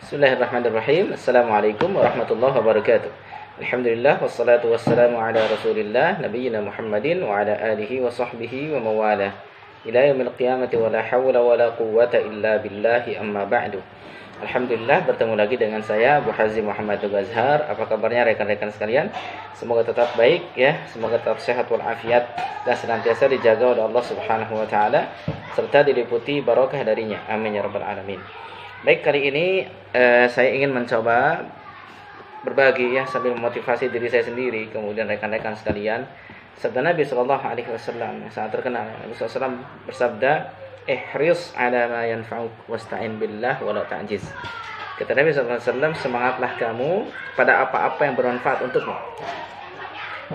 Bismillahirrahmanirrahim. Assalamualaikum warahmatullahi wabarakatuh. Alhamdulillah wassalatu wassalamu ala Rasulillah nabiyyina Muhammadin wa ala alihi wa sahbihi wa mawalah. Ila yaumil qiyamati wa la hawla wa la quwwata illa billahi amma ba'du. Alhamdulillah bertemu lagi dengan saya Abu Hazim Muhammad Azhar. Apa kabarnya rekan-rekan sekalian? Semoga tetap baik ya, semoga tetap sehat walafiat dan senantiasa dijaga oleh Allah Subhanahu wa taala serta diliputi barokah darinya. Amin ya rabbal alamin. Baik, kali ini saya ingin mencoba berbagi ya sambil memotivasi diri saya sendiri, kemudian rekan-rekan sekalian. Sabda Nabi sallallahu alaihi wasallam yang sangat terkenal. Nabi sallallahu alaihi wasallam bersabda, "Ihris 'ala ma yanfa'uk wasta'in billah wa la ta'jiz." Kata Nabi sallallahu alaihi wasallam, semangatlah kamu pada apa-apa yang bermanfaat untukmu.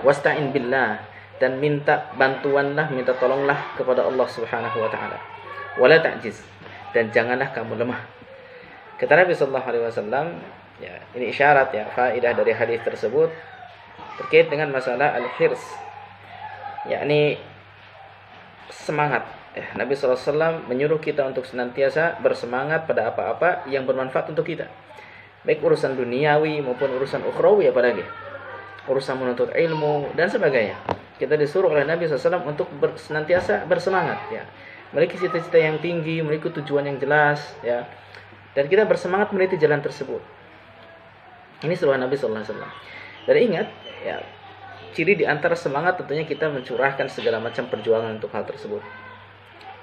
Wasta'in billah, dan minta bantuanlah, minta tolonglah kepada Allah Subhanahu wa taala. Wa la ta'jiz, dan janganlah kamu lemah. Kata Nabi sallallahu alaihi wasallam, ya, ini isyarat ya, faedah dari hadis tersebut terkait dengan masalah al-hirs, yakni semangat. Nabi sallallahu alaihi wasallam menyuruh kita untuk senantiasa bersemangat pada apa-apa yang bermanfaat untuk kita. Baik urusan duniawi maupun urusan ukhrawi, apalagi urusan menuntut ilmu dan sebagainya. Kita disuruh oleh Nabi sallallahu alaihi wasallam untuk senantiasa bersemangat ya. Memiliki cita-cita yang tinggi, memiliki tujuan yang jelas ya. Dan kita bersemangat meniti jalan tersebut. Ini seruan Nabi sallallahu alaihi wasallam. Dan ingat ya, ciri di antara semangat tentunya kita mencurahkan segala macam perjuangan untuk hal tersebut.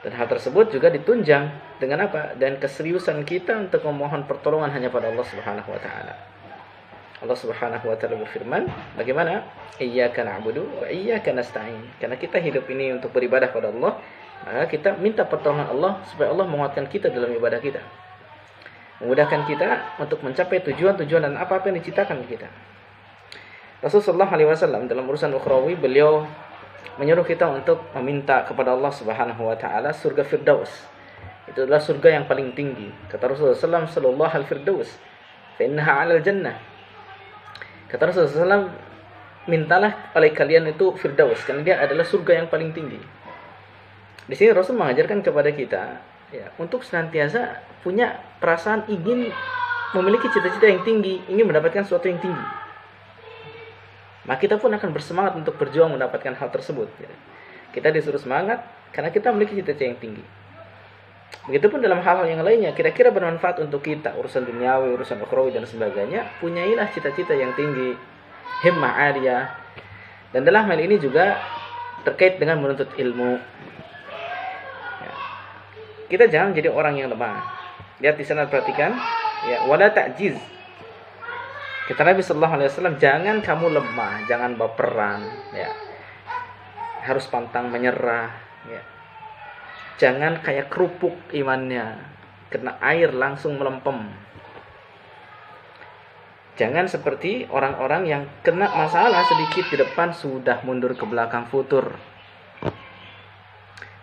Dan hal tersebut juga ditunjang dengan apa? Dan keseriusan kita untuk memohon pertolongan hanya pada Allah Subhanahu wa taala. Allah Subhanahu wa taala berfirman, bagaimana? Iyyaka na'budu wa iyyaka nasta'in. Karena kita hidup ini untuk beribadah pada Allah, maka kita minta pertolongan Allah supaya Allah menguatkan kita dalam ibadah kita. Memudahkan kita untuk mencapai tujuan-tujuan dan apa-apa yang diciptakan kita. Rasulullah SAW dalam urusan ukhrawi, beliau menyuruh kita untuk meminta kepada Allah Subhanahu wa taala surga Firdaus. Itu adalah surga yang paling tinggi. Kata Rasulullah sallallahu alaihi firdaus, fa innaha 'alal jannah. Kata Rasulullah SAW, mintalah oleh kalian itu Firdaus, karena dia adalah surga yang paling tinggi. Di sini Rasul mengajarkan kepada kita ya, untuk senantiasa punya perasaan ingin memiliki cita-cita yang tinggi, ingin mendapatkan sesuatu yang tinggi. Maka kita pun akan bersemangat untuk berjuang mendapatkan hal tersebut. Ya. Kita disuruh semangat karena kita memiliki cita-cita yang tinggi. Begitupun dalam hal-hal yang lainnya, kira-kira bermanfaat untuk kita, urusan duniawi, urusan ukhrawi dan sebagainya, punyailah cita-cita yang tinggi, himmah aliyah. Dan dalam hal ini juga terkait dengan menuntut ilmu. Ya. Kita jangan menjadi orang yang lemah. Lihat di sana, perhatikan ya, wala ta'jiz. Kata Nabi sallallahu alaihi wasallam, jangan kamu lemah, jangan baperan ya. Harus pantang menyerah ya. Jangan kayak kerupuk imannya, kena air langsung melempem. Jangan seperti orang-orang yang kena masalah sedikit di depan sudah mundur ke belakang, futur.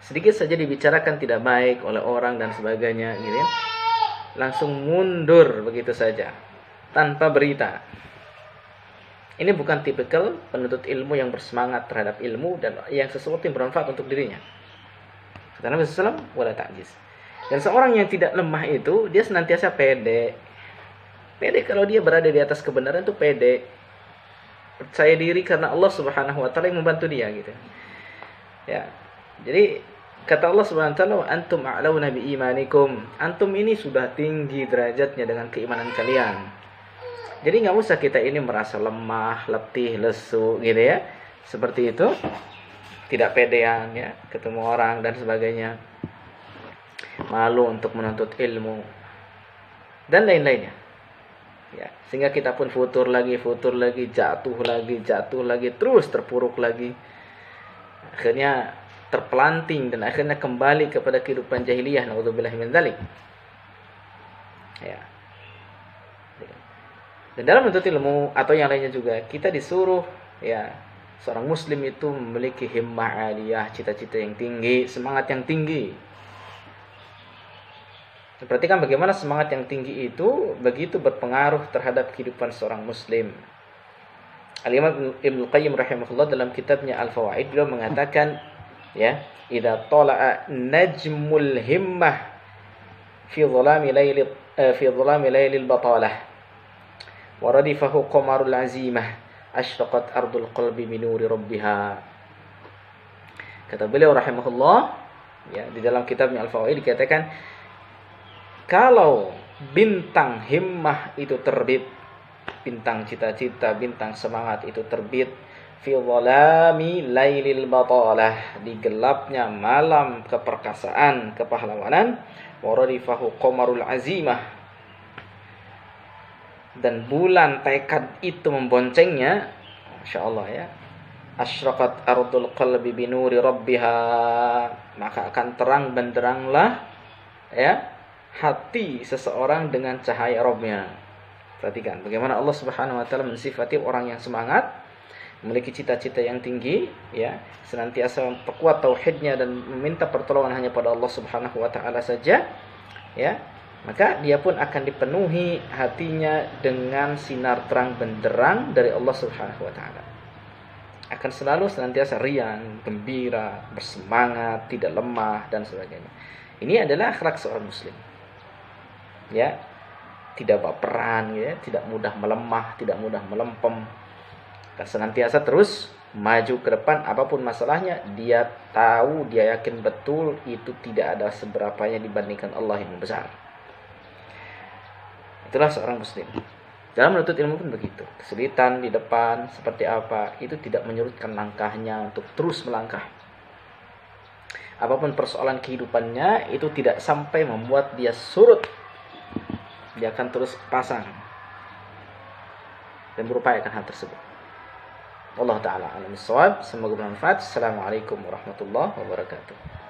Sedikit saja dibicarakan tidak baik oleh orang dan sebagainya gitu ya, langsung mundur begitu saja tanpa berita. Ini bukan tipikal penuntut ilmu yang bersemangat terhadap ilmu dan yang sesuatu yang bermanfaat untuk dirinya. Kata Nabi SAW, wala ta'jiz. Dan seorang yang tidak lemah itu, dia senantiasa pede. Pede kalau dia berada di atas kebenaran itu pede. Percaya diri karena Allah Subhanahu wa taala yang membantu dia gitu. Ya. Jadi kata Allah Subhanahu wa taala, "Wa antum a'launa bi imanikum." Antum ini sudah tinggi derajatnya dengan keimanan kalian. Jadi enggak usah kita ini merasa lemah, letih, lesu gitu ya. Seperti itu. Tidak pedean ya, ketemu orang dan sebagainya. Malu untuk menuntut ilmu dan lain-lainnya. Ya, sehingga kita pun futur lagi, jatuh lagi, terus terpuruk lagi. Akhirnya terpelanting dan akhirnya kembali kepada kehidupan jahiliyah, naudzubillahi min dzalik. Ya. Dan dalam menuntut ilmu atau yang lainnya juga kita disuruh ya, seorang muslim itu memiliki himmah aliyah, cita-cita yang tinggi, semangat yang tinggi. Perhatikan bagaimana semangat yang tinggi itu begitu berpengaruh terhadap kehidupan seorang muslim. Al-Imam Ibnu Qayyim rahimahullah dalam kitabnya Al-Fawaid beliau mengatakan ya, idza tala'a najmul himmah fi dhalami laili fi dhulami lailil batalah wa radifahu qamarul azimah asyraqat ardul qalbi bi nuri rabbiha. Kata beliau rahimahullah, ya, di dalam kitabnya Al-Fawaid dikatakan, kalau bintang himmah itu terbit, bintang cita-cita, bintang semangat itu terbit, fi dhalami lailil batalah, di gelapnya malam keperkasaan, kepahlawanan, wa radifahu qamarul azimah, dan bulan tekad itu memboncengnya, Masya Allah ya, asyraqat ardul qalbi binuri rabbiha, maka akan terang benderanglah ya hati seseorang dengan cahaya Rabbnya. Perhatikan bagaimana Allah Subhanahu wa taala mensifati orang yang semangat, memiliki cita-cita yang tinggi, ya, senantiasa memperkuat tauhidnya dan meminta pertolongan hanya pada Allah Subhanahu wa taala saja, ya. Maka dia pun akan dipenuhi hatinya dengan sinar terang benderang dari Allah Subhanahu wa taala. Akan selalu senantiasa riang, gembira, bersemangat, tidak lemah dan sebagainya. Ini adalah akhlak seorang muslim. Ya, tidak baperan, ya, tidak mudah melemah, tidak mudah melempem. Dan senantiasa terus maju ke depan, apapun masalahnya, dia tahu, dia yakin betul itu tidak ada seberapanya dibandingkan Allah yang besar. Itulah seorang muslim. Dalam menuntut ilmu pun begitu. Kesulitan di depan seperti apa, itu tidak menyurutkan langkahnya untuk terus melangkah. Apapun persoalan kehidupannya, itu tidak sampai membuat dia surut. Dia akan terus pasang dan berupayakan hal tersebut. Allah Ta'ala alam bissawab. Semoga bermanfaat. Assalamualaikum warahmatullahi wabarakatuh.